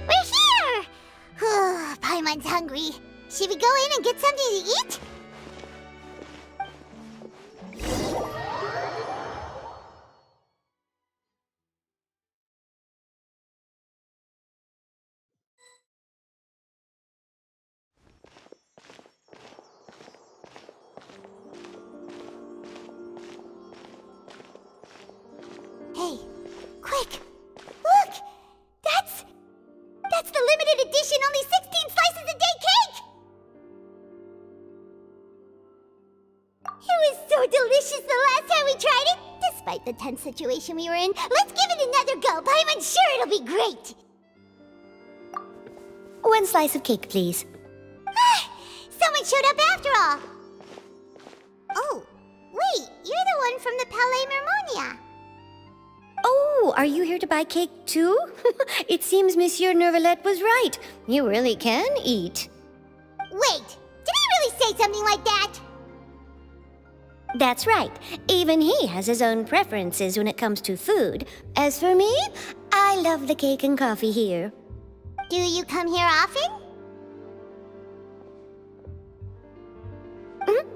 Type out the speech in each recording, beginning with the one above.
We're here! Paimon's hungry. Should we go in and get something to eat? Hey, quick! Look! That's the limited edition, only 16 slices a day cake! It was so delicious the last time we tried it, despite the tense situation we were in. Let's give it another go. I'm sure it'll be great. 1 slice of cake, please. Someone showed up after all. Oh, wait, you're the one from the Palais Mermonia. Oh, are you here to buy cake too? It seems Monsieur Nervalet was right. You really can eat. Wait, did he really say something like that? That's right. Even he has his own preferences when it comes to food. As for me, I love the cake and coffee here. Do you come here often?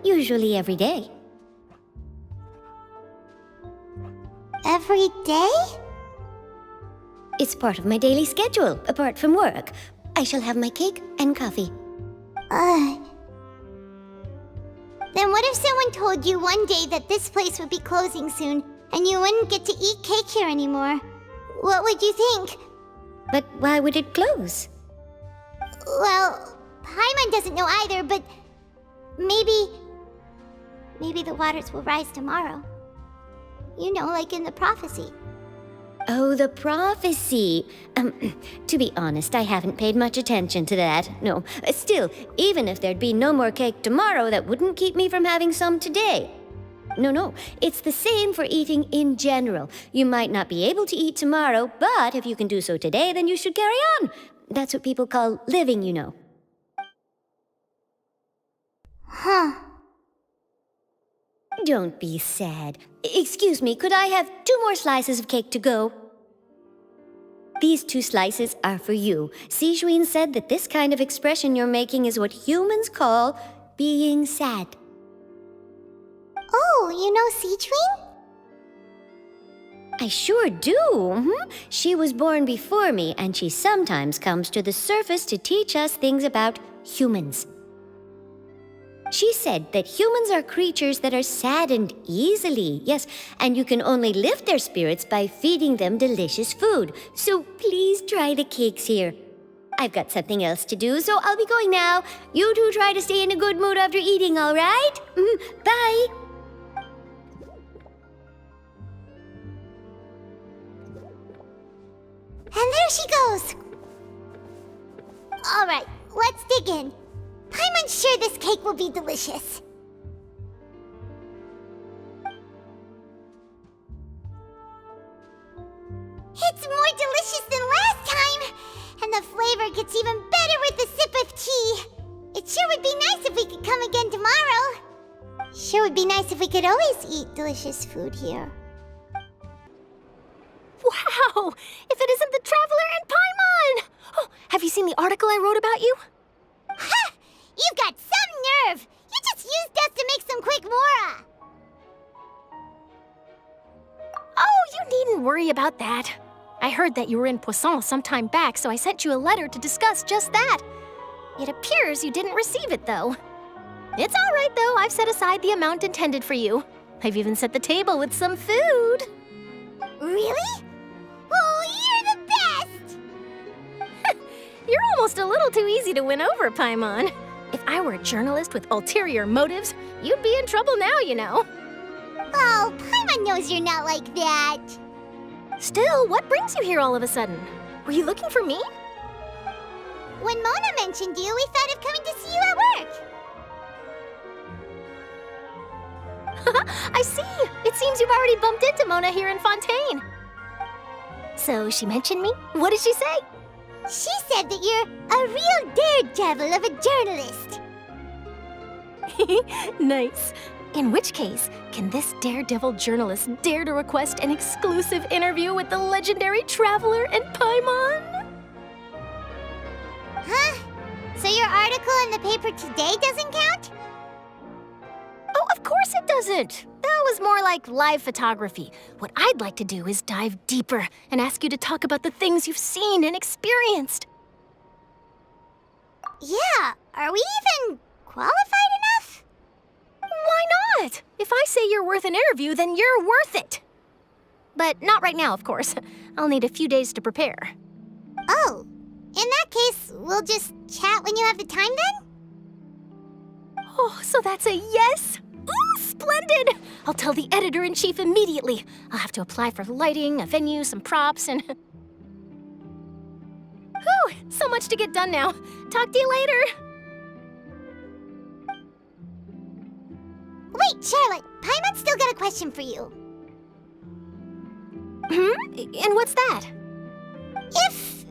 Usually every day. Every day? It's part of my daily schedule, apart from work. I shall have my cake and coffee. Then what if someone told you one day that this place would be closing soon, and you wouldn't get to eat cake here anymore? What would you think? But why would it close? Well, Paimon doesn't know either, but maybe the waters will rise tomorrow. You know, like in the prophecy. Oh, the prophecy. To be honest, I haven't paid much attention to that. No, still, even if there'd be no more cake tomorrow, that wouldn't keep me from having some today. No, it's the same for eating in general. You might not be able to eat tomorrow, but if you can do so today, then you should carry on. That's what people call living, you know. Huh. Don't be sad. Excuse me, could I have 2 more slices of cake to go? These 2 slices are for you. Sijuin said that this kind of expression you're making is what humans call being sad. Oh, you know Sijuin? I sure do. She was born before me, and she sometimes comes to the surface to teach us things about humans. She said that humans are creatures that are saddened easily, yes, and you can only lift their spirits by feeding them delicious food. So please try the cakes here. I've got something else to do, so I'll be going now. You two try to stay in a good mood after eating, all right? Bye. And there she goes. All right, let's dig in. I'm unsure this cake will be delicious. It's more delicious than last time, and the flavor gets even better with a sip of tea. It sure would be nice if we could come again tomorrow. Sure would be nice if we could always eat delicious food here. Wow! If it isn't the Traveler and Paimon! Oh, have you seen the article I wrote about you? Ha! You've got some nerve! You just used us to make some quick mora! Oh, you needn't worry about that. I heard that you were in Poisson some time back, so I sent you a letter to discuss just that. It appears you didn't receive it, though. It's all right, though. I've set aside the amount intended for you. I've even set the table with some food. Really? Oh, you're the best! You're almost a little too easy to win over, Paimon. If I were a journalist with ulterior motives, you'd be in trouble now, you know. Oh, Paimon knows you're not like that. Still, what brings you here all of a sudden? Were you looking for me? When Mona mentioned you, we thought of coming to see you at work. I see. It seems you've already bumped into Mona here in Fontaine. So she mentioned me? What did she say? She said that you're a real daredevil of a journalist. Nice. In which case, can this daredevil journalist dare to request an exclusive interview with the legendary Traveler and Paimon? article in the paper today doesn't count? Oh, of course it doesn't. That was more like live photography. What I'd like to do is dive deeper and ask you to talk about the things you've seen and experienced. Yeah, are we even qualified enough? Why not? If I say you're worth an interview, then you're worth it. But not right now, of course. I'll need a few days to prepare. Oh, in that case, we'll just chat when you have the time then? Oh, so that's a yes? Ooh, splendid! I'll tell the editor-in-chief immediately. I'll have to apply for lighting, a venue, some props, and... Whew, so much to get done now. Talk to you later. Wait, Charlotte, Paimon's still got a question for you. And what's that? If,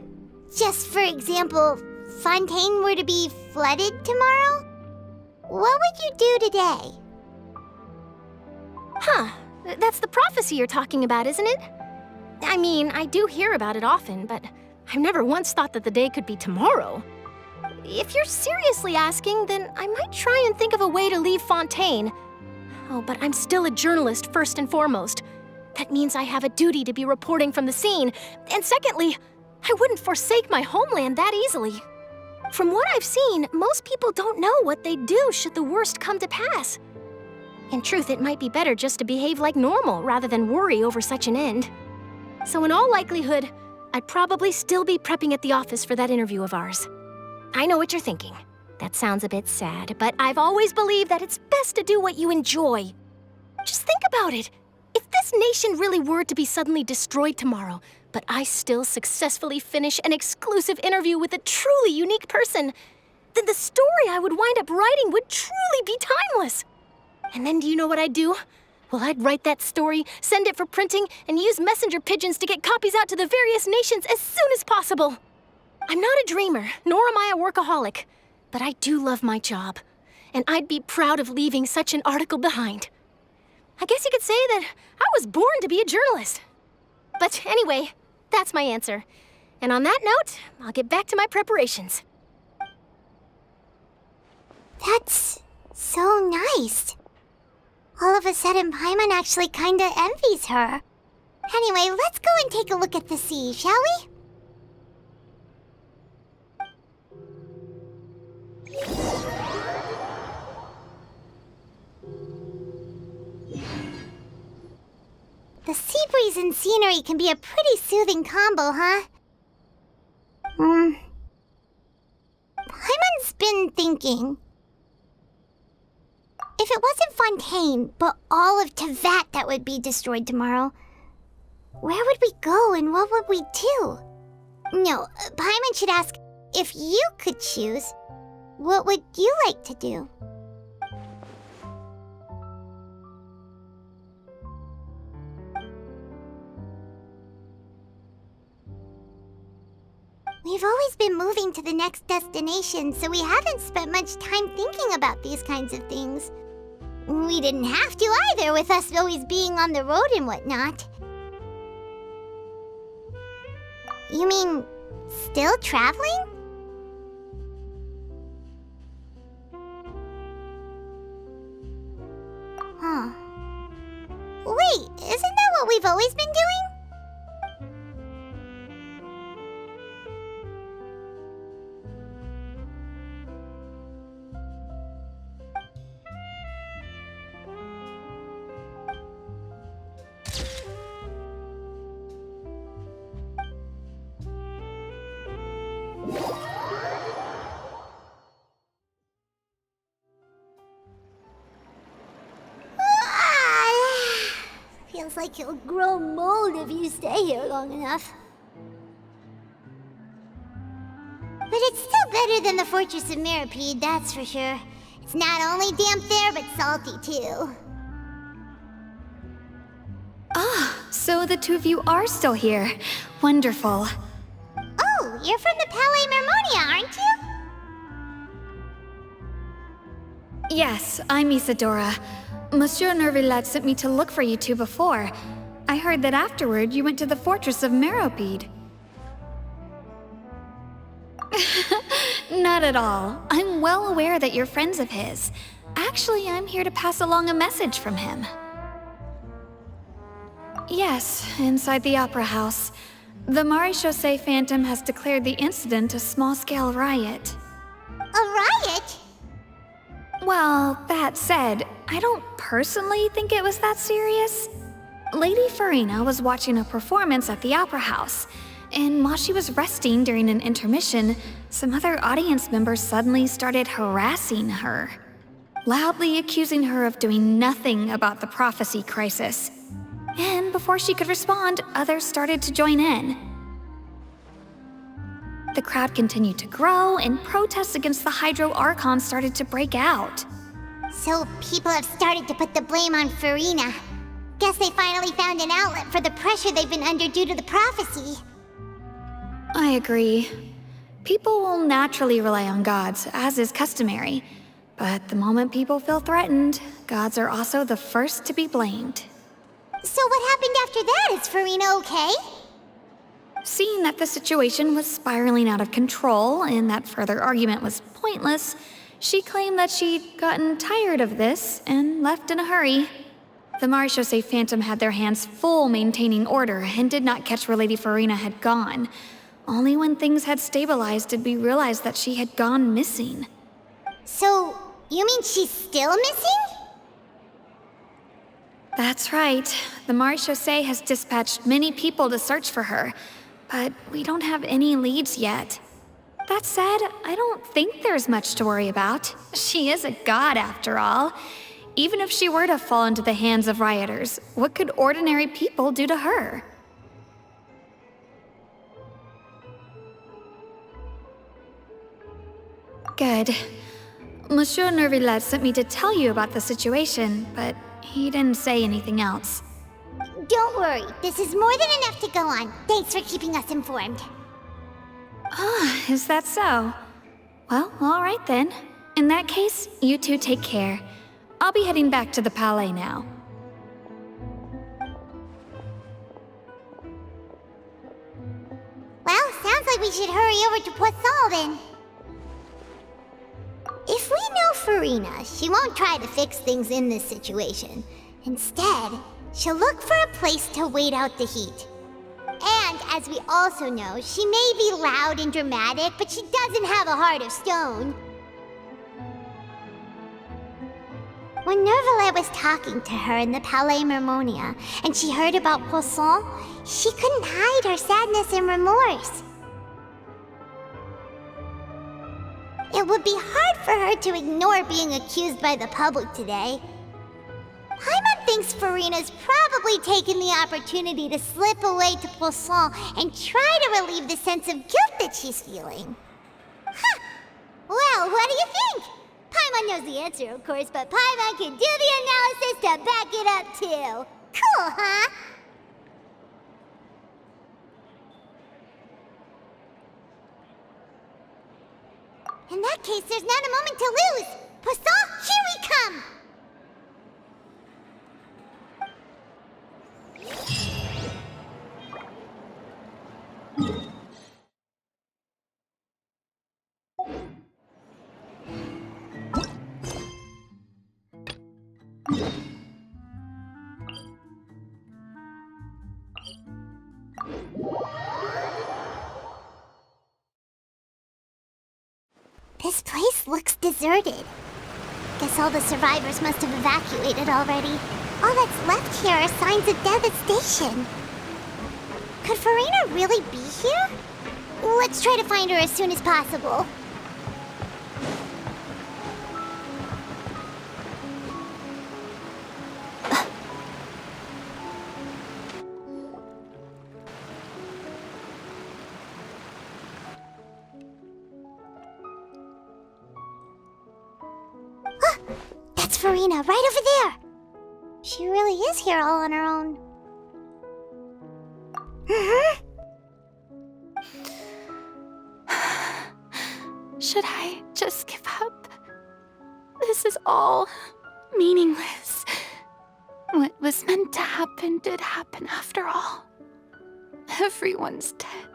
just for example, Fontaine were to be flooded tomorrow, what would you do today? Huh, that's the prophecy you're talking about, isn't it? I mean, I do hear about it often, but I've never once thought that the day could be tomorrow. If you're seriously asking, then I might try and think of a way to leave Fontaine. Oh, but I'm still a journalist first and foremost. That means I have a duty to be reporting from the scene. And secondly, I wouldn't forsake my homeland that easily. From what I've seen, most people don't know what they'd do should the worst come to pass. In truth, it might be better just to behave like normal rather than worry over such an end. So in all likelihood, I'd probably still be prepping at the office for that interview of ours. I know what you're thinking. That sounds a bit sad, but I've always believed that it's best to do what you enjoy. Just think about it. If this nation really were to be suddenly destroyed tomorrow, but I still successfully finish an exclusive interview with a truly unique person, then the story I would wind up writing would truly be timeless. And then do you know what I'd do? Well, I'd write that story, send it for printing, and use messenger pigeons to get copies out to the various nations as soon as possible. I'm not a dreamer, nor am I a workaholic, but I do love my job, and I'd be proud of leaving such an article behind. I guess you could say that I was born to be a journalist. But anyway, that's my answer. And on that note, I'll get back to my preparations. That's so nice. All of a sudden, Paimon actually kinda envies her. Anyway, let's go and take a look at the sea, shall we? The sea breeze and scenery can be a pretty soothing combo, huh? Paimon's been thinking. If it wasn't Fontaine, but all of Tevat that would be destroyed tomorrow, where would we go and what would we do? No, Paimon should ask, if you could choose, what would you like to do? We've always been moving to the next destination, so we haven't spent much time thinking about these kinds of things. We didn't have to either, with us always being on the road and whatnot. You mean, still traveling? Huh. Wait, isn't that what we've always been doing? Feels like you'll grow mold if you stay here long enough. But it's still better than the Fortress of Meropide, that's for sure. It's not only damp there, but salty too. So the two of you are still here. Wonderful. Oh, you're from the Palais Mermonia, aren't you? Yes, I'm Isadora. Monsieur Nervillet sent me to look for you two before. I heard that afterward you went to the Fortress of Meropide. Not at all. I'm well aware that you're friends of his. Actually, I'm here to pass along a message from him. Yes, inside the Opera House. The Maréchaussée Phantom has declared the incident a small-scale riot. A riot? Well, that said, I don't personally think it was that serious. Lady Furina was watching a performance at the Opera House, and while she was resting during an intermission, some other audience members suddenly started harassing her, loudly accusing her of doing nothing about the prophecy crisis. And before she could respond, others started to join in. The crowd continued to grow, and protests against the Hydro Archon started to break out. So people have started to put the blame on Furina. Guess they finally found an outlet for the pressure they've been under due to the prophecy. I agree. People will naturally rely on gods, as is customary. But the moment people feel threatened, gods are also the first to be blamed. So what happened after that? Is Furina okay? Seeing that the situation was spiraling out of control and that further argument was pointless, she claimed that she'd gotten tired of this and left in a hurry. The Maréchaussée Phantom had their hands full maintaining order and did not catch where Lady Furina had gone. Only when things had stabilized did we realize that she had gone missing. So, you mean she's still missing? That's right. The Maréchaussée has dispatched many people to search for her, but we don't have any leads yet. That said, I don't think there's much to worry about. She is a god after all. Even if she were to fall into the hands of rioters, what could ordinary people do to her? Good. Monsieur Nervillet sent me to tell you about the situation, but he didn't say anything else. Don't worry, this is more than enough to go on. Thanks for keeping us informed. Ah, is that so? Well, all right then. In that case, you two take care. I'll be heading back to the Palais now. Well, sounds like we should hurry over to Poisson then. If we know Furina, she won't try to fix things in this situation. Instead, she'll look for a place to wait out the heat. And, as we also know, she may be loud and dramatic, but she doesn't have a heart of stone. When Nervillet was talking to her in the Palais Mermonia, and she heard about Poisson, she couldn't hide her sadness and remorse. It would be hard for her to ignore being accused by the public today. Paimon thinks Furina's probably taken the opportunity to slip away to Poisson and try to relieve the sense of guilt that she's feeling. Huh! Well, what do you think? Paimon knows the answer, of course, but Paimon can do the analysis to back it up, too. Cool, huh? In that case, there's not a moment to lose! Poisson, here we come! This place looks deserted. Guess all the survivors must have evacuated already. All that's left here are signs of devastation. Could Furina really be here? Let's try to find her as soon as possible. That's Furina, right over there! She really is here all on her own. Should I just give up? This is all meaningless. What was meant to happen did happen after all. Everyone's dead.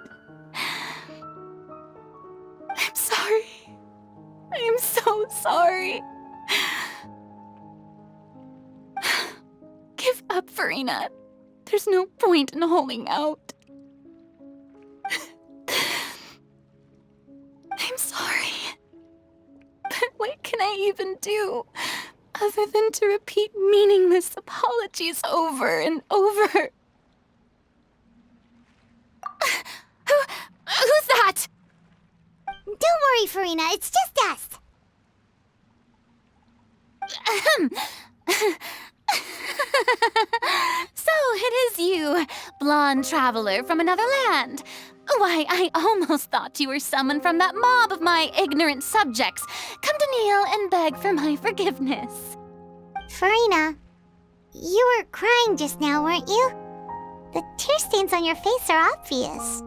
I'm so sorry. Give up, Furina. There's no point in holding out. I'm sorry. But what can I even do other than to repeat meaningless apologies over and over? Who's that? Don't worry, Furina, it's just us. So it is you, blonde traveler from another land. Why, I almost thought you were someone from that mob of my ignorant subjects. Come to kneel and beg for my forgiveness. Furina, you were crying just now, weren't you? The tear stains on your face are obvious.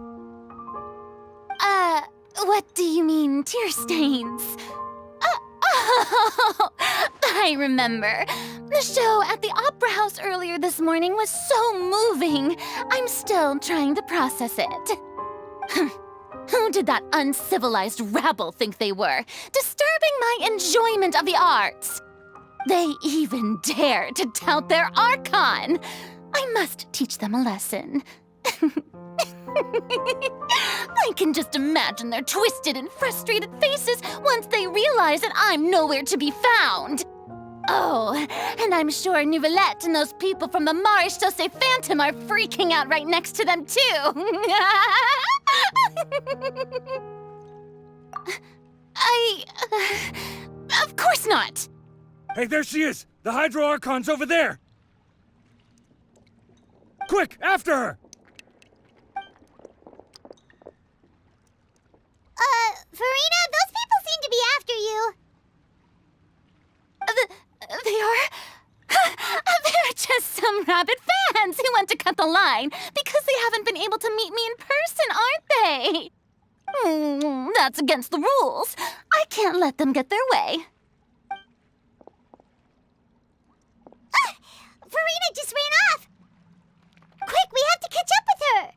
What do you mean, tear stains? Oh, I remember. The show at the Opera House earlier this morning was so moving. I'm still trying to process it. Who did that uncivilized rabble think they were, disturbing my enjoyment of the arts? They even dare to tout their archon. I must teach them a lesson. I can just imagine their twisted and frustrated faces once they realize that I'm nowhere to be found. Oh, and I'm sure Nouvellette and those people from the Maréchaussée Phantom are freaking out right next to them, too. Of course not. Hey, there she is! The Hydro Archon's over there! Quick, after her! Furina, those people seem to be after you. They are? They're just some rabid fans who want to cut the line because they haven't been able to meet me in person, aren't they? That's against the rules. I can't let them get their way. Furina just ran off! Quick, we have to catch up with her!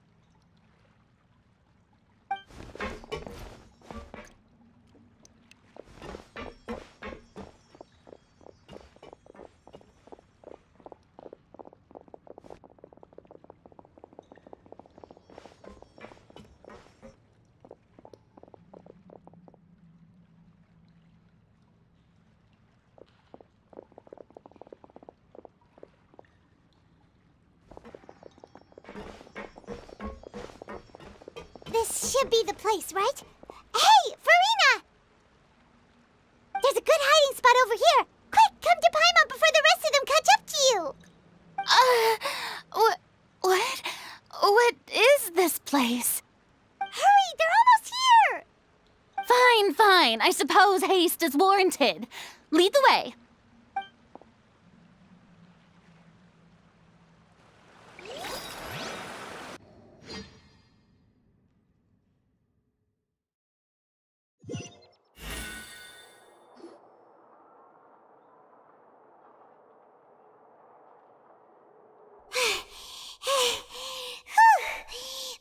This should be the place, right? Hey, Furina! There's a good hiding spot over here. Quick, come to Paimon before the rest of them catch up to you. What is this place? Hurry, they're almost here. Fine. I suppose haste is warranted. Lead the way.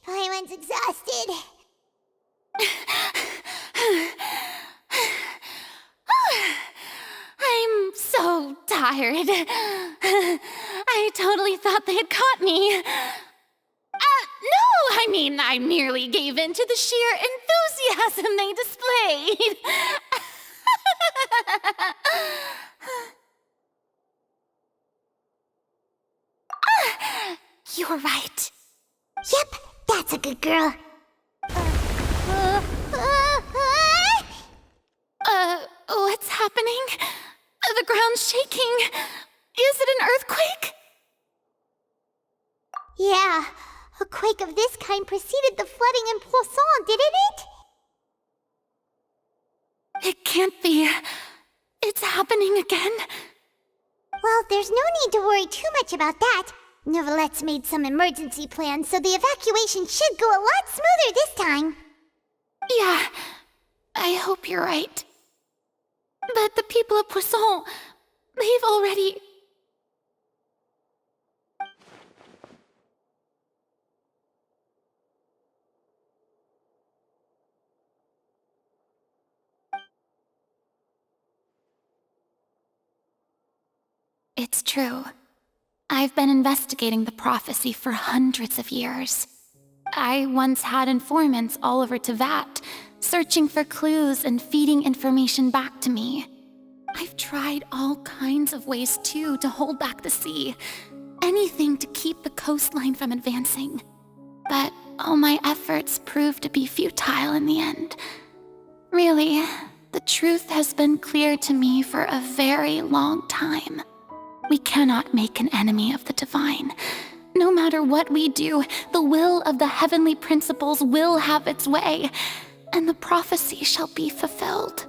Paimon's exhausted. I'm so tired. I totally thought they had caught me. No, I merely gave in to the sheer enthusiasm they displayed. You're right. Yep, that's a good girl. What's happening? The ground's shaking. Is it an earthquake? Yeah, a quake of this kind preceded the flooding in Poisson, didn't it? It can't be. It's happening again. Well, there's no need to worry too much about that. Nouvellette's made some emergency plans, so the evacuation should go a lot smoother this time. Yeah, I hope you're right. But the people of Poisson, they've already... It's true. I've been investigating the prophecy for hundreds of years. I once had informants all over Tevat, searching for clues and feeding information back to me. I've tried all kinds of ways, too, to hold back the sea. Anything to keep the coastline from advancing. But all my efforts proved to be futile in the end. Really, the truth has been clear to me for a very long time. We cannot make an enemy of the divine. No matter what we do, the will of the heavenly principles will have its way, and the prophecy shall be fulfilled.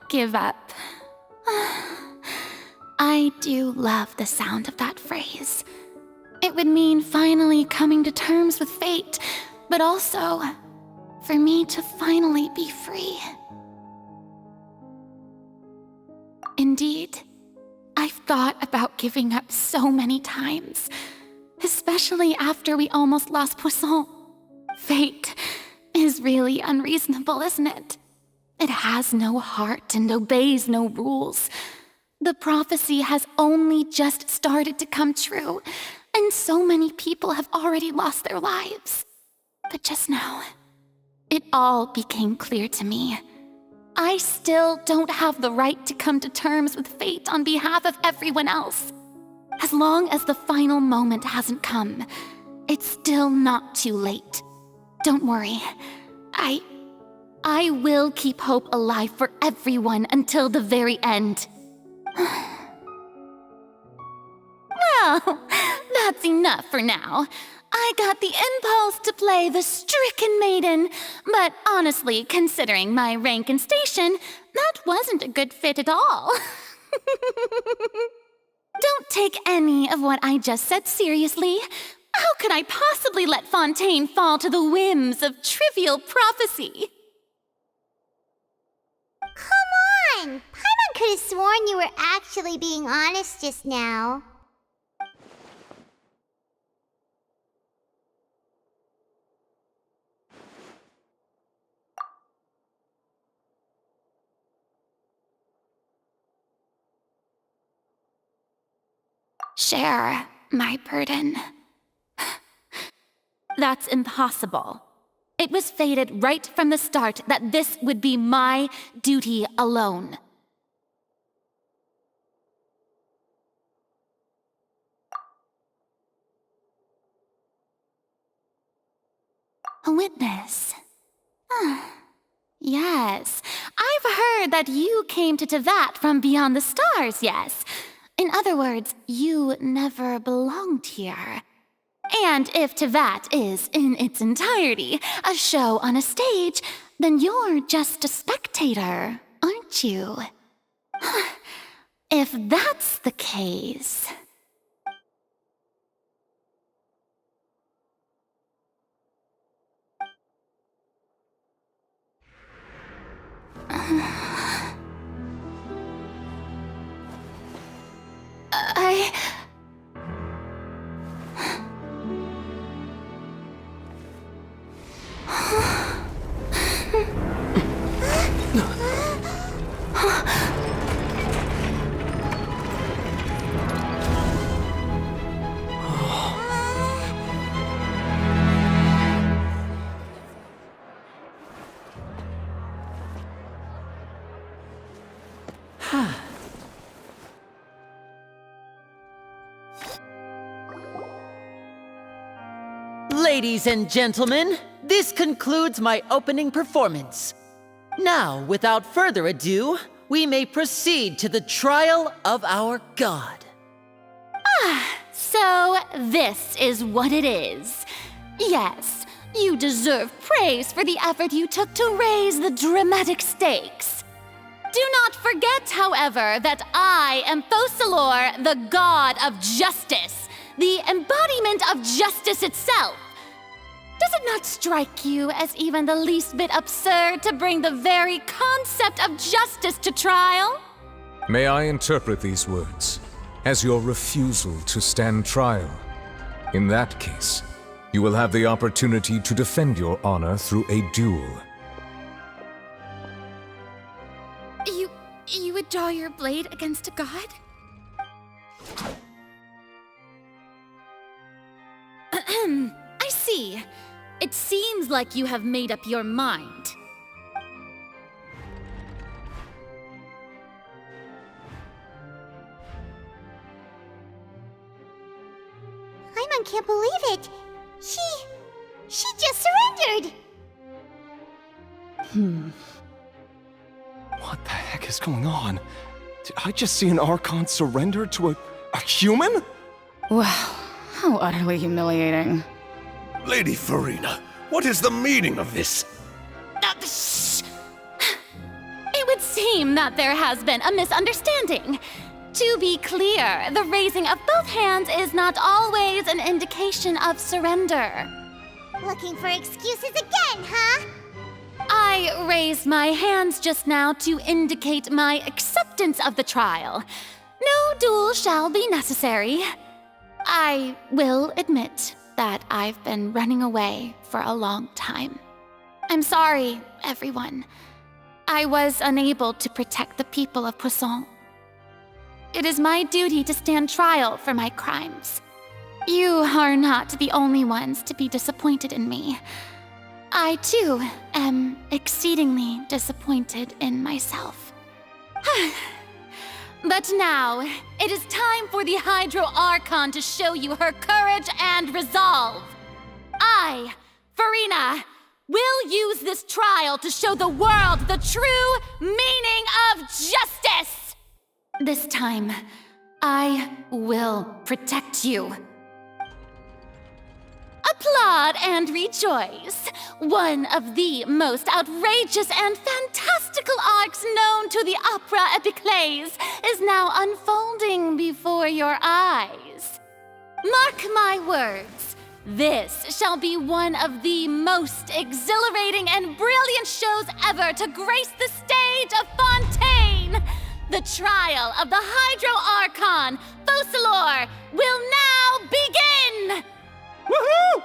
Give up. I do love the sound of that phrase. It would mean finally coming to terms with fate, but also for me to finally be free. Indeed, I've thought about giving up so many times, especially after we almost lost Poisson. Fate is really unreasonable, isn't it? It has no heart and obeys no rules. The prophecy has only just started to come true, and so many people have already lost their lives. But just now, it all became clear to me. I still don't have the right to come to terms with fate on behalf of everyone else. As long as the final moment hasn't come, it's still not too late. Don't worry. I will keep hope alive for everyone until the very end. Well, that's enough for now. I got the impulse to play the stricken maiden, but honestly, considering my rank and station, that wasn't a good fit at all. Don't take any of what I just said seriously. How could I possibly let Fontaine fall to the whims of trivial prophecy? Come on! Paimon could have sworn you were actually being honest just now. Share my burden. That's impossible. It was fated right from the start that this would be my duty alone. A witness. Yes, I've heard that you came to Tevat from beyond the stars, yes. In other words, you never belonged here. And if Tevat is, in its entirety, a show on a stage, then you're just a spectator, aren't you? If that's the case... Ladies and gentlemen, this concludes my opening performance. Now, without further ado, we may proceed to the trial of our god. So this is what it is. Yes, you deserve praise for the effort you took to raise the dramatic stakes. Do not forget, however, that I am Focalor, the god of justice, the embodiment of justice itself. Does it not strike you as even the least bit absurd to bring the very concept of justice to trial? May I interpret these words as your refusal to stand trial? In that case, you will have the opportunity to defend your honor through a duel. draw your blade against a god? I see. It seems like you have made up your mind. Paimon can't believe it. She just surrendered. What the heck is going on? Did I just see an Archon surrender to a human? Wow, how utterly humiliating. Lady Furina, what is the meaning of this? Shh! It would seem that there has been a misunderstanding. To be clear, the raising of both hands is not always an indication of surrender. Looking for excuses again, huh? I raised my hands just now to indicate my acceptance of the trial. No duel shall be necessary. I will admit that I've been running away for a long time. I'm sorry, everyone. I was unable to protect the people of Poisson. It is my duty to stand trial for my crimes. You are not the only ones to be disappointed in me. I, too, am exceedingly disappointed in myself. But now, it is time for the Hydro Archon to show you her courage and resolve. I, Furina, will use this trial to show the world the true meaning of justice! This time, I will protect you. Applaud and rejoice! One of the most outrageous and fantastical arcs known to the opera epiclese is now unfolding before your eyes. Mark my words, this shall be one of the most exhilarating and brilliant shows ever to grace the stage of Fontaine! The trial of the Hydro Archon, Focalor, will now begin! Woohoo!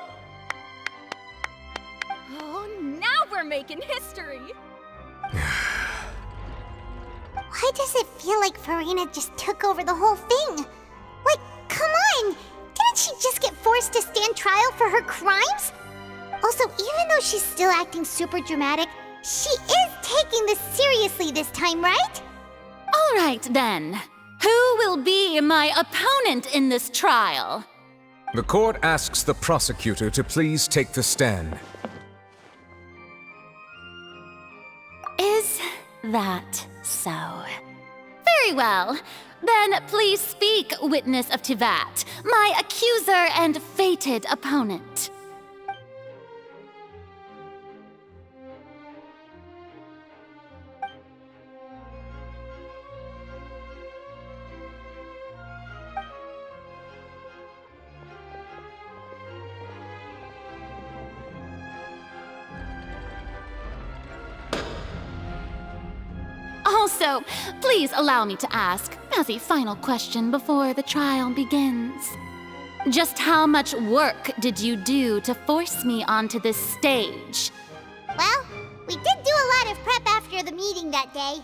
Oh, now we're making history! Why does it feel like Furina just took over the whole thing? Like, come on! Didn't she just get forced to stand trial for her crimes? Also, even though she's still acting super dramatic, she is taking this seriously this time, right? All right, then. Who will be my opponent in this trial? The court asks the prosecutor to please take the stand. Is that so? Very well. Then please speak, witness of Tivat, my accuser and fated opponent. Also, please allow me to ask, as a final question before the trial begins. Just how much work did you do to force me onto this stage? Well, we did do a lot of prep after the meeting that day.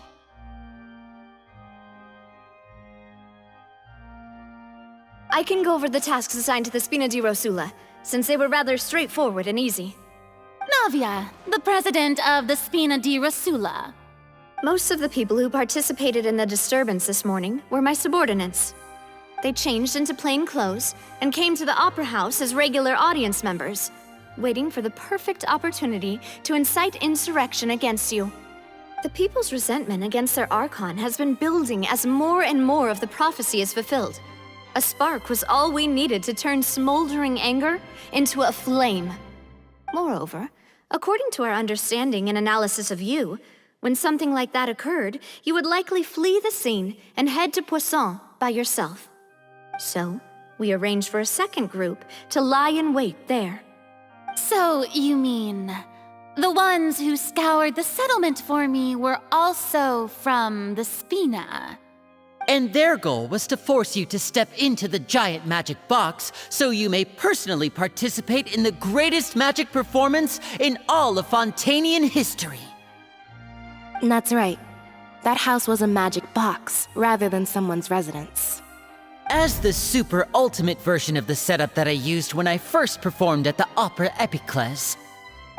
I can go over the tasks assigned to the Spina di Rosula, since they were rather straightforward and easy. Navia, the president of the Spina di Rosula. Most of the people who participated in the disturbance this morning were my subordinates. They changed into plain clothes and came to the Opera House as regular audience members, waiting for the perfect opportunity to incite insurrection against you. The people's resentment against their Archon has been building as more and more of the prophecy is fulfilled. A spark was all we needed to turn smoldering anger into a flame. Moreover, according to our understanding and analysis of you, when something like that occurred, you would likely flee the scene and head to Poisson by yourself. So, we arranged for a second group to lie in wait there. So, you mean, the ones who scoured the settlement for me were also from the Spina? And their goal was to force you to step into the giant magic box so you may personally participate in the greatest magic performance in all of Fontainian history. That's right. That house was a magic box, rather than someone's residence. As the super ultimate version of the setup that I used when I first performed at the Opera Epiclese,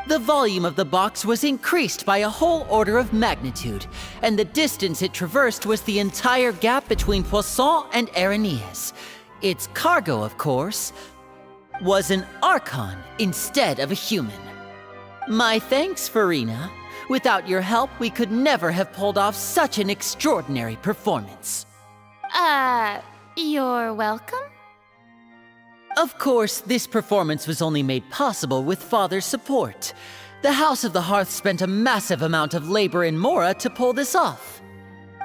the volume of the box was increased by a whole order of magnitude, and the distance it traversed was the entire gap between Poisson and Araneas. Its cargo, of course, was an archon instead of a human. My thanks, Furina. Without your help, we could never have pulled off such an extraordinary performance. You're welcome? Of course, this performance was only made possible with Father's support. The House of the Hearth spent a massive amount of labor in Mora to pull this off.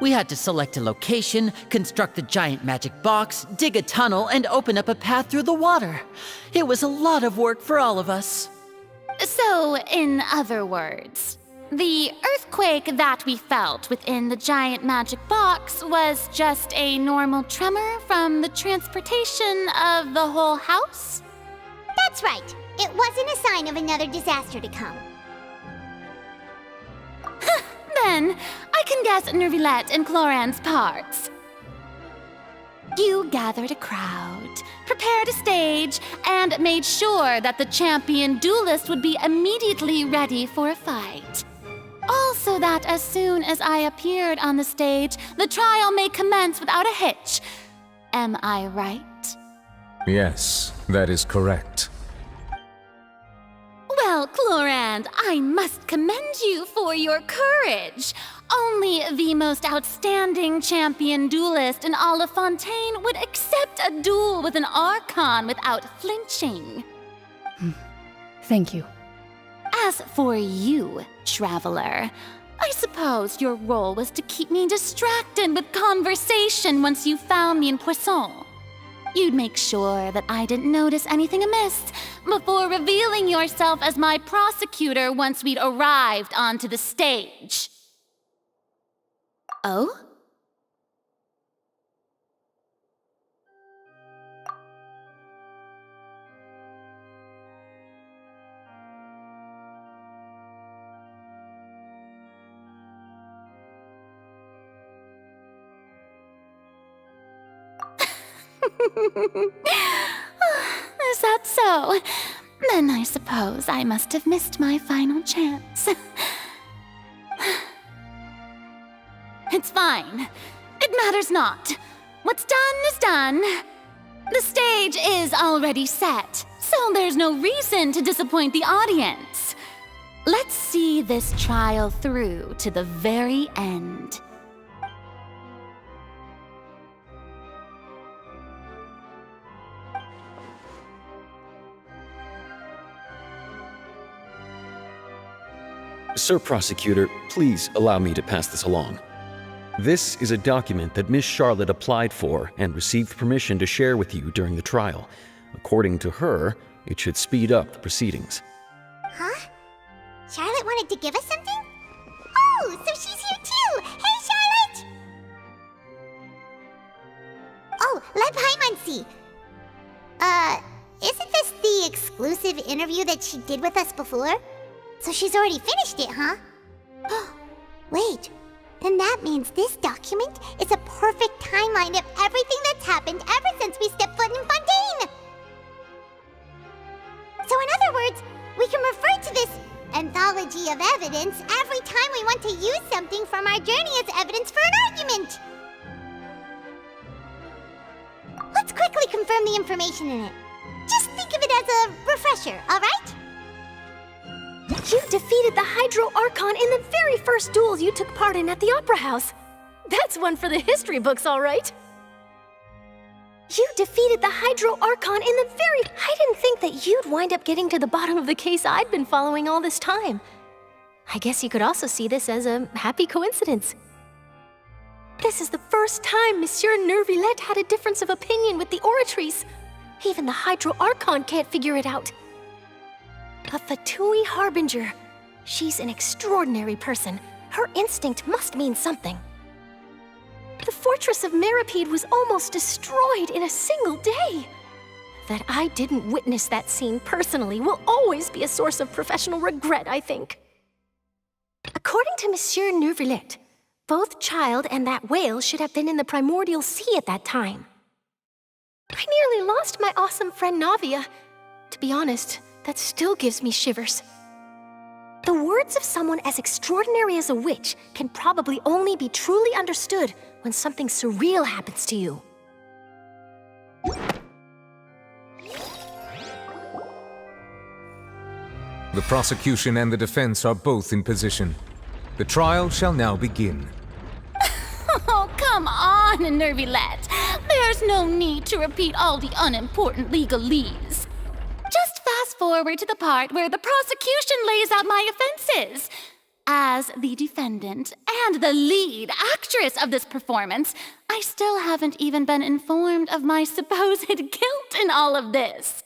We had to select a location, construct the giant magic box, dig a tunnel, and open up a path through the water. It was a lot of work for all of us. So, in other words, the earthquake that we felt within the giant magic box was just a normal tremor from the transportation of the whole house? That's right. It wasn't a sign of another disaster to come. Then, I can guess Nervilette and Cloran's parts. You gathered a crowd, prepared a stage, and made sure that the champion duelist would be immediately ready for a fight. Also that as soon as I appeared on the stage, the trial may commence without a hitch. Am I right? Yes, that is correct. Well, Clorand, I must commend you for your courage. Only the most outstanding champion duelist in all of Fontaine would accept a duel with an archon without flinching. Thank you. As for you, traveler, I suppose your role was to keep me distracted with conversation once you found me in Poisson. You'd make sure that I didn't notice anything amiss before revealing yourself as my prosecutor once we'd arrived onto the stage. Oh? Is that so? Then I suppose I must have missed my final chance. It's fine. It matters not. What's done is done. The stage is already set, so there's no reason to disappoint the audience. Let's see this trial through to the very end. Sir Prosecutor, please allow me to pass this along. This is a document that Miss Charlotte applied for and received permission to share with you during the trial. According to her, it should speed up the proceedings. Huh? Charlotte wanted to give us something? Oh, so she's here too! Hey, Charlotte! Oh, let Paimon see. Isn't this the exclusive interview that she did with us before? So she's already finished it, huh? Wait, then that means this document is a perfect timeline of everything that's happened ever since we stepped foot in Fontaine! So in other words, we can refer to this anthology of evidence every time we want to use something from our journey as evidence for an argument! Let's quickly confirm the information in it. Just think of it as a refresher, alright? You defeated the Hydro Archon in the very first duel you took part in at the Opera House. That's one for the history books, all right. You defeated the Hydro Archon in the very... I didn't think that you'd wind up getting to the bottom of the case I'd been following all this time. I guess you could also see this as a happy coincidence. This is the first time Monsieur Nervilette had a difference of opinion with the Oratrice. Even the Hydro Archon can't figure it out. A Fatui Harbinger. She's an extraordinary person. Her instinct must mean something. The fortress of Meripede was almost destroyed in a single day. That I didn't witness that scene personally will always be a source of professional regret, I think. According to Monsieur Nervilette, Both child and that whale should have been in the primordial sea at that time. I nearly lost my awesome friend Navia. To be honest, that still gives me shivers. The words of someone as extraordinary as a witch can probably only be truly understood when something surreal happens to you. The prosecution and the defense are both in position. The trial shall now begin. Oh, come on, Nervylette. There's no need to repeat all the unimportant legalese. Just fast forward to the part where the prosecution lays out my offenses. As the defendant and the lead actress of this performance, I still haven't even been informed of my supposed guilt in all of this.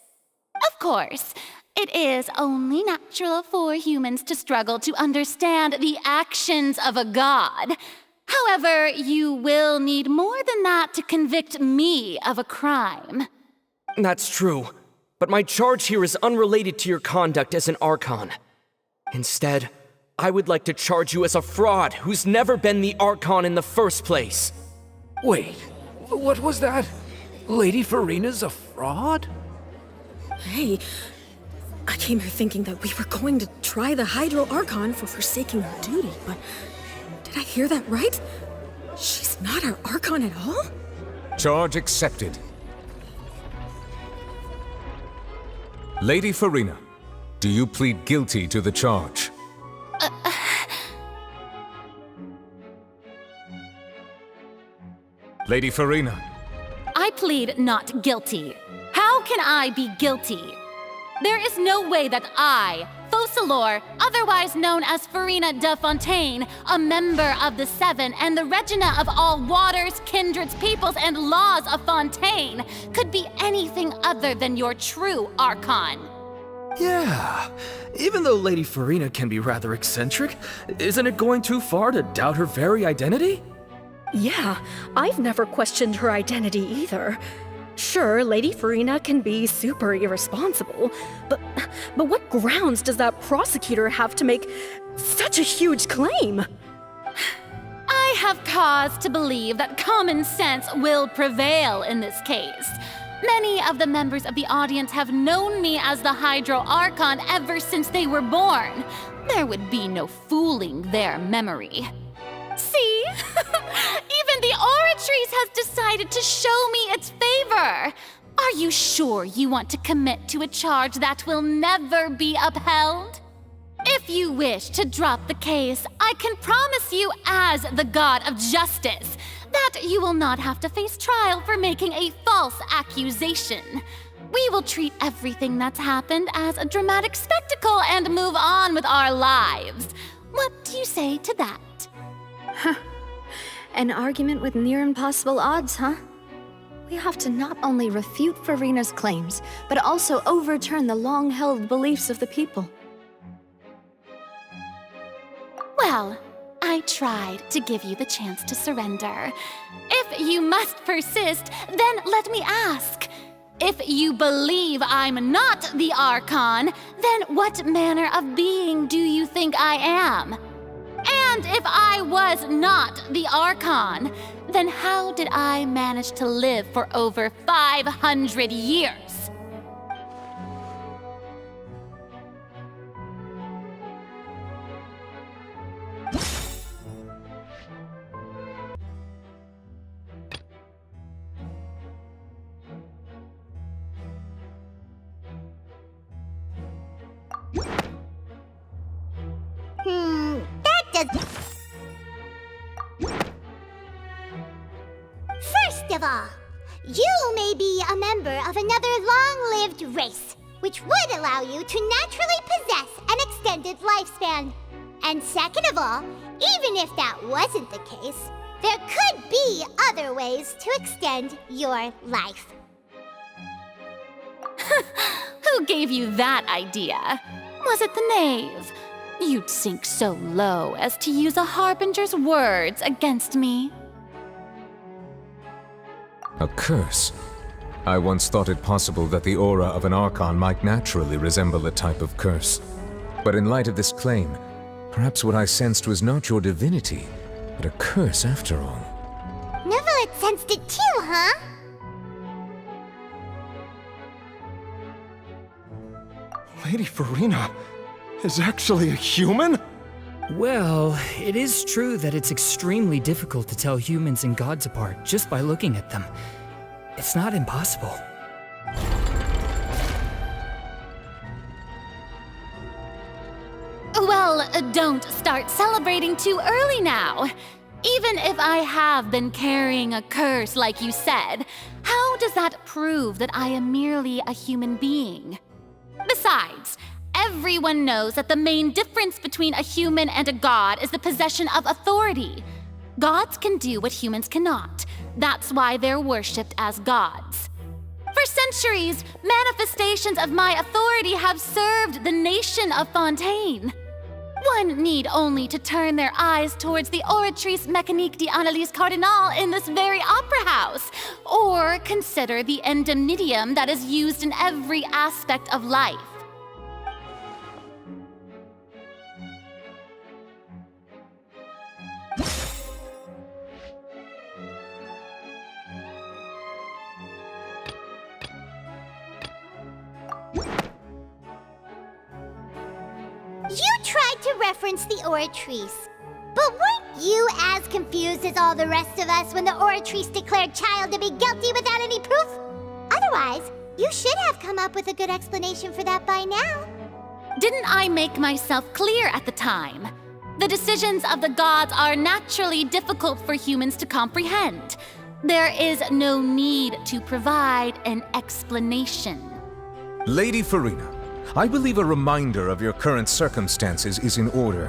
Of course, it is only natural for humans to struggle to understand the actions of a god. However, you will need more than that to convict me of a crime. That's true, but my charge here is unrelated to your conduct as an Archon. Instead, I would like to charge you as a fraud who's never been the Archon in the first place. Wait, what was that? Lady Furina's a fraud? Hey, I came here thinking that we were going to try the Hydro Archon for forsaking her duty, but did I hear that right? She's not our Archon at all? Charge accepted. Lady Furina, do you plead guilty to the charge? Lady Furina. I plead not guilty. How can I be guilty? There is no way that I, Focalor, otherwise known as Furina de Fontaine, a member of the Seven and the Regina of all waters, kindreds, peoples, and laws of Fontaine, could be anything other than your true Archon. Yeah, even though Lady Furina can be rather eccentric, isn't it going too far to doubt her very identity? Yeah, I've never questioned her identity either. Sure, Lady Furina can be super irresponsible, but what grounds does that prosecutor have to make such a huge claim? I have cause to believe that common sense will prevail in this case. Many of the members of the audience have known me as the Hydro Archon ever since they were born. There would be no fooling their memory. See? Even the Oratrice has decided to show me its favor. Are you sure you want to commit to a charge that will never be upheld? If you wish to drop the case, I can promise you as the God of Justice that you will not have to face trial for making a false accusation. We will treat everything that's happened as a dramatic spectacle and move on with our lives. What do you say to that? An argument with near impossible odds, huh? We have to not only refute Furina's claims, but also overturn the long-held beliefs of the people. Well, I tried to give you the chance to surrender. If you must persist, then let me ask. If you believe I'm not the Archon, then what manner of being do you think I am? And if I was not the Archon, then how did I manage to live for over 500 years? That does... First of all, you may be a member of another long-lived race, which would allow you to naturally possess an extended lifespan. And second of all, even if that wasn't the case, there could be other ways to extend your life. Who gave you that idea? Was it the knave? You'd sink so low as to use a harbinger's words against me. A curse? I once thought it possible that the aura of an Archon might naturally resemble a type of curse. But in light of this claim, perhaps what I sensed was not your divinity, But a curse after all. Neverlet sensed it too, huh? Lady Furina is actually a human? Well, it is true that it's extremely difficult to tell humans and gods apart just by looking at them. It's not impossible. Well, don't start celebrating too early now. Even if I have been carrying a curse like you said, how does that prove that I am merely a human being? Besides, everyone knows that the main difference between a human and a god is the possession of authority. Gods can do what humans cannot. That's why they're worshipped as gods. For centuries, manifestations of my authority have served the nation of Fontaine. One need only to turn their eyes towards the Oratrice Mécanique d'Analyse Cardinal in this very opera house, or consider the indemnitium that is used in every aspect of life. You tried to reference the Oratrice. But weren't you as confused as all the rest of us when the Oratrice declared Child to be guilty without any proof? Otherwise, you should have come up with a good explanation for that by now. Didn't I make myself clear at the time? The decisions of the gods are naturally difficult for humans to comprehend. There is no need to provide an explanation. Lady Furina, I believe a reminder of your current circumstances is in order.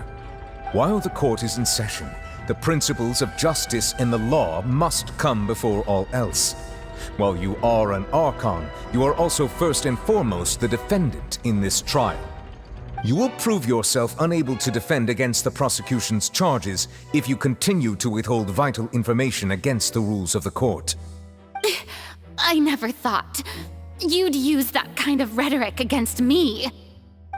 While the court is in session, the principles of justice and the law must come before all else. While you are an Archon, you are also first and foremost the defendant in this trial. You will prove yourself unable to defend against the prosecution's charges if you continue to withhold vital information against the rules of the court. I never thought you'd use that kind of rhetoric against me.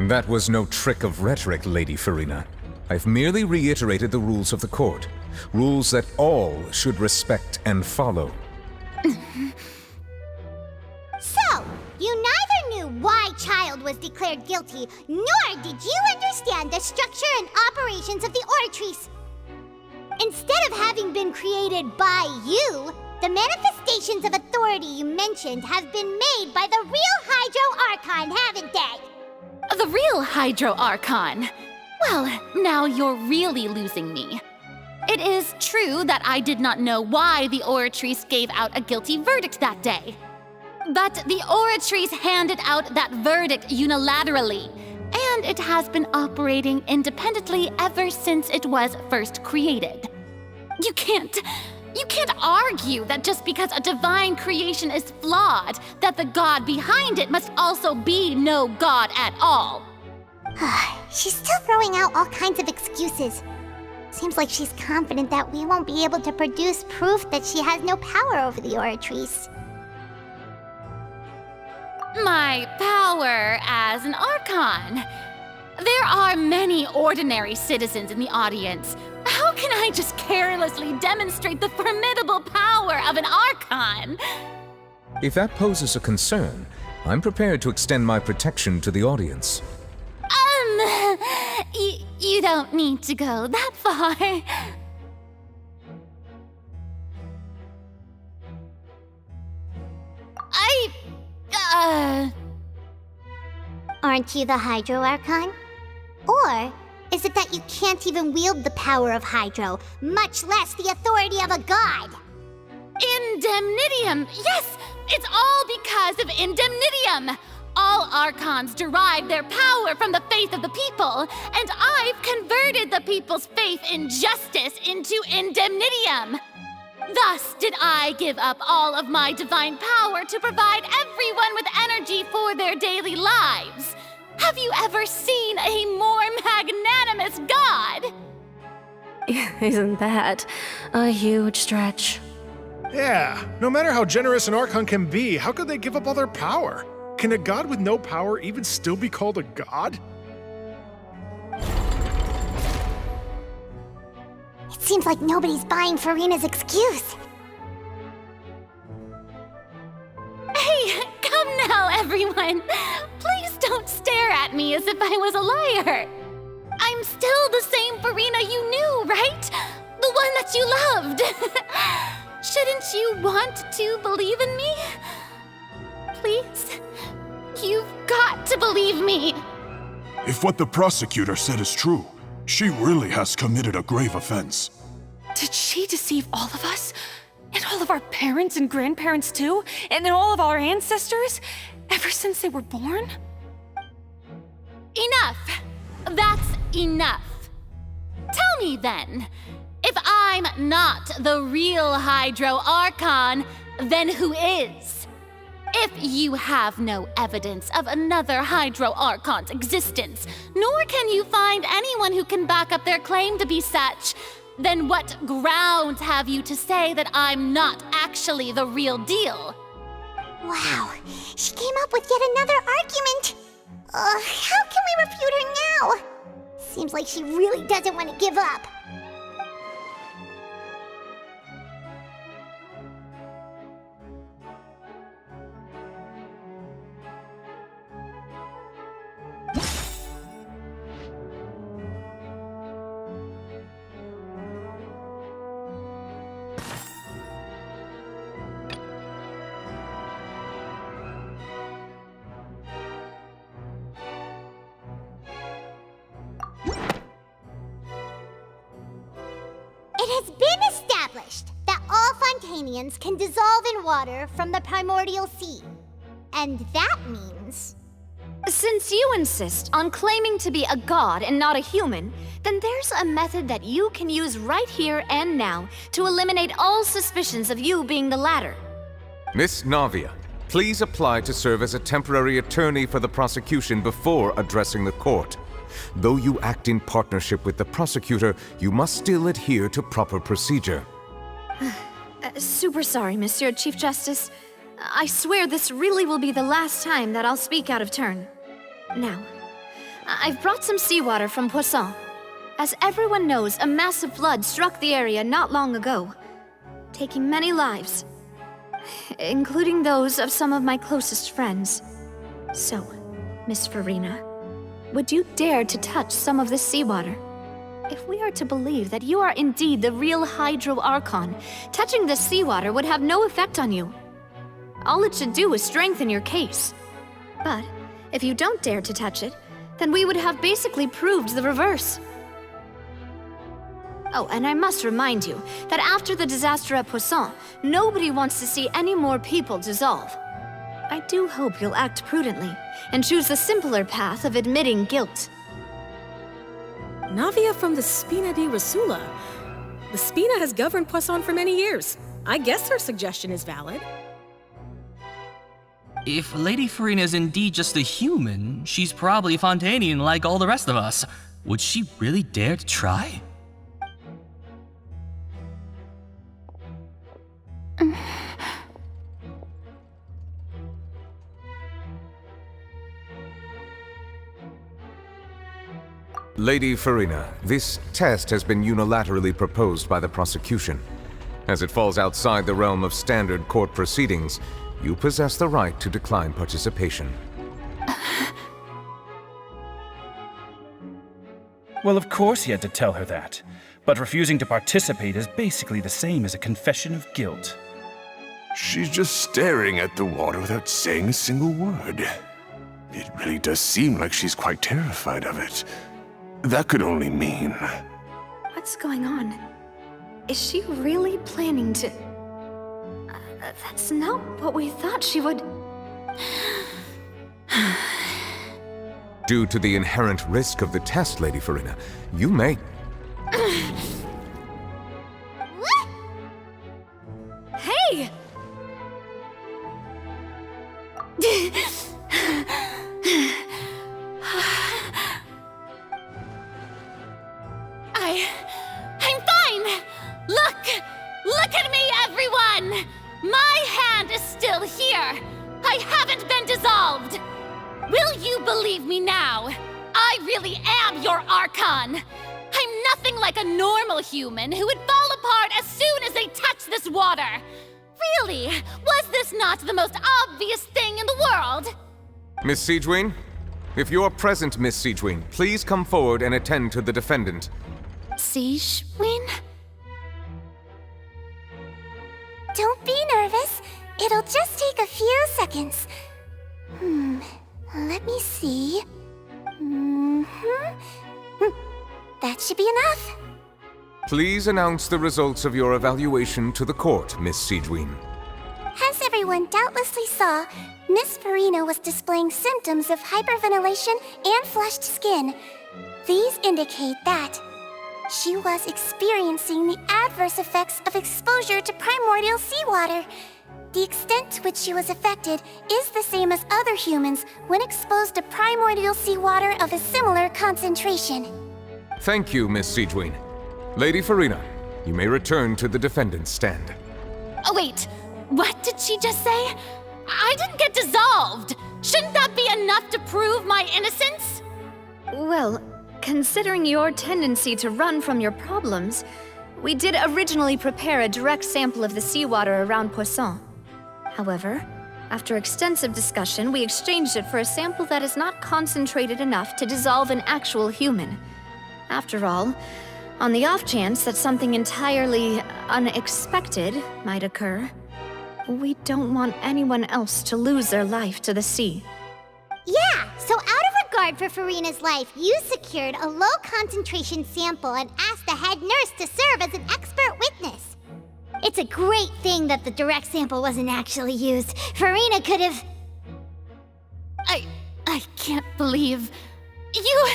That was no trick of rhetoric, Lady Furina. I've merely reiterated the rules of the court. Rules that all should respect and follow. So, you neither knew why Child was declared guilty, nor did you understand the structure and operations of the Oratrice. Instead of having been created by you, the manifestations of authority you mentioned have been made by the real Hydro Archon, haven't they? The real Hydro Archon? Well, now you're really losing me. It is true that I did not know why the Oratrice gave out a guilty verdict that day. But the Oratrice handed out that verdict unilaterally, and it has been operating independently ever since it was first created. You can't argue that just because a divine creation is flawed, that the god behind it must also be no god at all. She's still throwing out all kinds of excuses. Seems like she's confident that we won't be able to produce proof that she has no power over the Oratrice. My power as an Archon. There are many ordinary citizens in the audience. How can I just carelessly demonstrate the formidable power of an Archon? If that poses a concern, I'm prepared to extend my protection to the audience. You don't need to go that far. Aren't you the Hydro Archon? Or is it that you can't even wield the power of Hydro, much less the authority of a god? Indemnitium! Yes! It's all because of Indemnitium! All Archons derive their power from the faith of the people, and I've converted the people's faith in justice into Indemnitium. Thus did I give up all of my divine power to provide everyone with energy for their daily lives. Have you ever seen a more magnanimous god? Isn't that a huge stretch? Yeah, no matter how generous an Archon can be, how could they give up all their power? Can a god with no power even still be called a god? It Seems like nobody's buying Furina's excuse. Hey, come now, everyone. Please don't stare at me as if I was a liar. I'm still the same Furina you knew, right? The one that you loved. Shouldn't you want to believe in me? Please? You've got to believe me. If what the prosecutor said is true, she really has committed a grave offense. Did she deceive all of us? And all of our parents and grandparents too? And then all of our ancestors? Ever since they were born? Enough! That's enough. Tell me then, if I'm not the real Hydro Archon, then who is? If you have no evidence of another Hydro Archon's existence, nor can you find anyone who can back up their claim to be such, then what grounds have you to say that I'm not actually the real deal? Wow, she came up with yet another argument. How can we refute her now? Seems like she really doesn't want to give up. It has been established that all Fontainians can dissolve in water from the primordial sea. And that means... Since you insist on claiming to be a god and not a human, then there's a method that you can use right here and now to eliminate all suspicions of you being the latter. Miss Navia, please apply to serve as a temporary attorney for the prosecution before addressing the court. Though you act in partnership with the prosecutor, you must still adhere to proper procedure. Super sorry, Monsieur Chief Justice. I swear this really will be the last time that I'll speak out of turn. Now, I've brought some seawater from Poisson. As everyone knows, a massive flood struck the area not long ago, taking many lives, including those of some of my closest friends. So, Miss Furina, would you dare to touch some of this seawater? If we are to believe that you are indeed the real Hydro Archon, touching this seawater would have no effect on you. All it should do is strengthen your case. But if you don't dare to touch it, then we would have basically proved the reverse. Oh, and I must remind you that after the disaster at Poisson, nobody wants to see any more people dissolve. I do hope you'll act prudently and choose the simpler path of admitting guilt. Navia from the Spina di Rasula. The Spina has governed Poisson for many years. I guess her suggestion is valid. If Lady Furina is indeed just a human, she's probably Fontainian like all the rest of us. Would she really dare to try? Lady Furina, this test has been unilaterally proposed by the prosecution. As it falls outside the realm of standard court proceedings, you possess the right to decline participation. Well, of course he had to tell her that. But refusing to participate is basically the same as a confession of guilt. She's just staring at the water without saying a single word. It really does seem like she's quite terrified of it. That could only mean... What's going on? Is she really planning to... that's not what we thought she would... Due to the inherent risk of the test, Lady Furina, you may... Hey! I'm fine! Look at me, everyone! My hand is still here! I haven't been dissolved! Will you believe me now? I really am your Archon! I'm nothing like a normal human who would fall apart as soon as they touch this water. Really, was this not the most obvious thing in the world? Miss Siegewien? If you are present, Miss Siegewien, please come forward and attend to the defendant. Siegewien? Don't be nervous. It'll just take a few seconds. Let me see. That should be enough. Please announce the results of your evaluation to the court, Miss Siegewien. As everyone doubtlessly saw, Miss Furina was displaying symptoms of hyperventilation and flushed skin. These indicate that she was experiencing the adverse effects of exposure to primordial seawater. The extent to which she was affected is the same as other humans when exposed to primordial seawater of a similar concentration. Thank you, Miss Siegewien. Lady Furina, you may return to the defendant's stand. Oh wait, what did she just say? I didn't get dissolved! Shouldn't that be enough to prove my innocence? Well, considering your tendency to run from your problems, we did originally prepare a direct sample of the seawater around Poisson. However, after extensive discussion, we exchanged it for a sample that is not concentrated enough to dissolve an actual human. After all, on the off chance that something entirely unexpected might occur, we don't want anyone else to lose their life to the sea. Yeah, so out of regard for Furina's life, you secured a low-concentration sample and asked the head nurse to serve as an expert witness. It's a great thing that the direct sample wasn't actually used. Furina could have... I can't believe... you...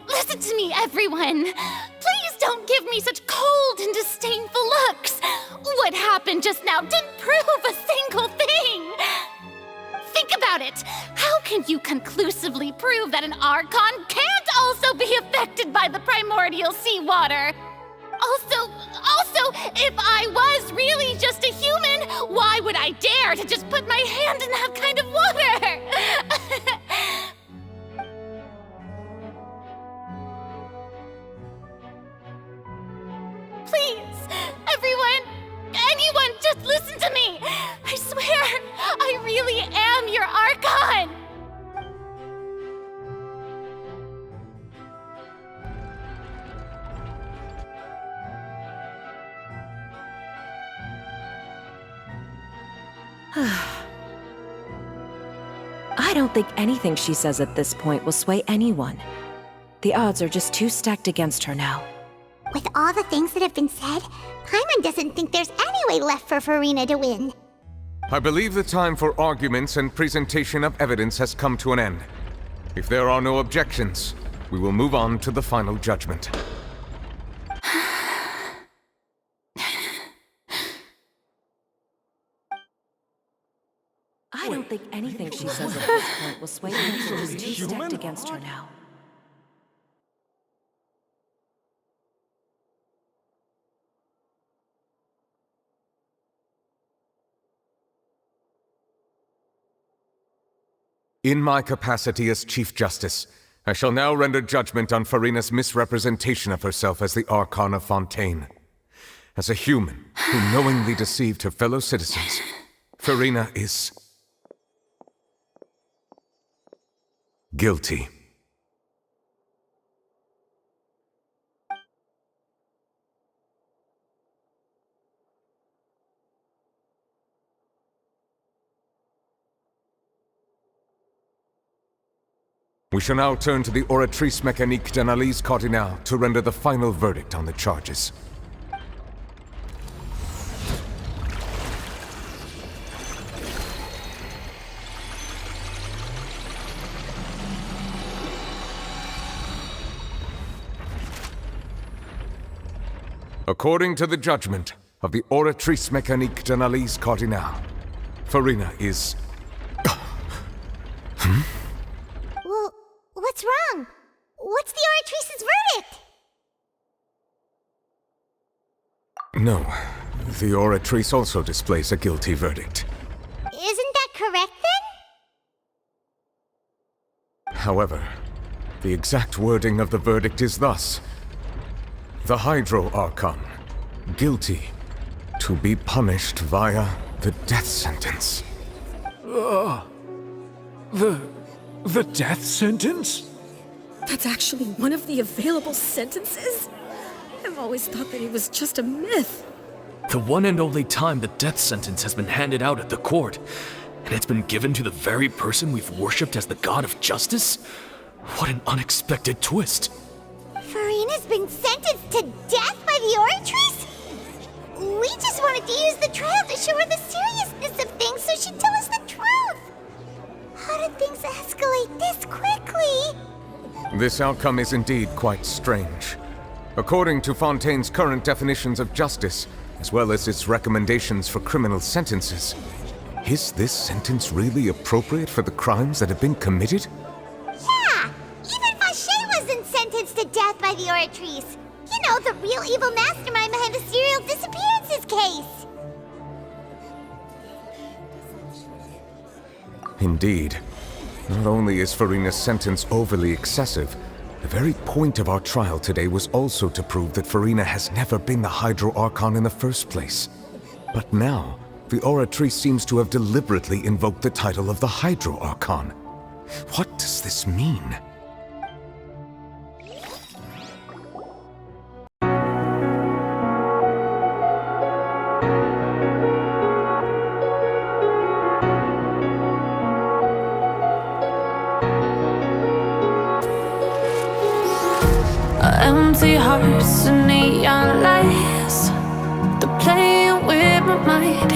Listen to me, everyone! Please don't give me such cold and disdainful looks! What happened just now didn't prove a single thing! Think about it! How can you conclusively prove that an Archon can't also be affected by the primordial seawater? Also, if I was really just a human, why would I dare to just put my hand in that kind of water? Please, anyone, just listen to me! I swear, I really am your Archon! I don't think anything she says at this point will sway anyone. The odds are just too stacked against her now. With all the things that have been said, Paimon doesn't think there's any way left for Furina to win. I believe the time for arguments and presentation of evidence has come to an end. If there are no objections, we will move on to the final judgment. I don't think anything she says at this point will sway anyone. She's too stacked against her now. In my capacity as Chief Justice, I shall now render judgment on Furina's misrepresentation of herself as the Archon of Fontaine. As a human who knowingly deceived her fellow citizens, Furina is... guilty. We shall now turn to the Oratrice Mécanique d'Analyse Cardinale to render the final verdict on the charges. According to the judgment of the Oratrice Mécanique d'Analyse Cardinale, Furina is... Well, what's wrong? What's the Oratrice's verdict? No, the Oratrice also displays a guilty verdict. Isn't that correct then? However, the exact wording of the verdict is thus. The Hydro Archon, guilty, to be punished via the death sentence. The death sentence? That's actually one of the available sentences? I've always thought that it was just a myth. The one and only time the death sentence has been handed out at the court, and it's been given to the very person we've worshipped as the god of justice? What an unexpected twist. Furina's been sentenced to death by the Oratrice? We just wanted to use the trial to show her the seriousness of things so she'd tell us the truth. How did things escalate this quickly? This outcome is indeed quite strange. According to Fontaine's current definitions of justice, as well as its recommendations for criminal sentences, is this sentence really appropriate for the crimes that have been committed? Yeah! Even Fauché wasn't sentenced to death by the Oratrice. You know, the real evil mastermind behind the serial disappearances case. Indeed. Not only is Furina's sentence overly excessive, the very point of our trial today was also to prove that Furina has never been the Hydro Archon in the first place. But now, the Oratrice seems to have deliberately invoked the title of the Hydro Archon. What does this mean? Empty hearts and neon lights. They're playing with my mind.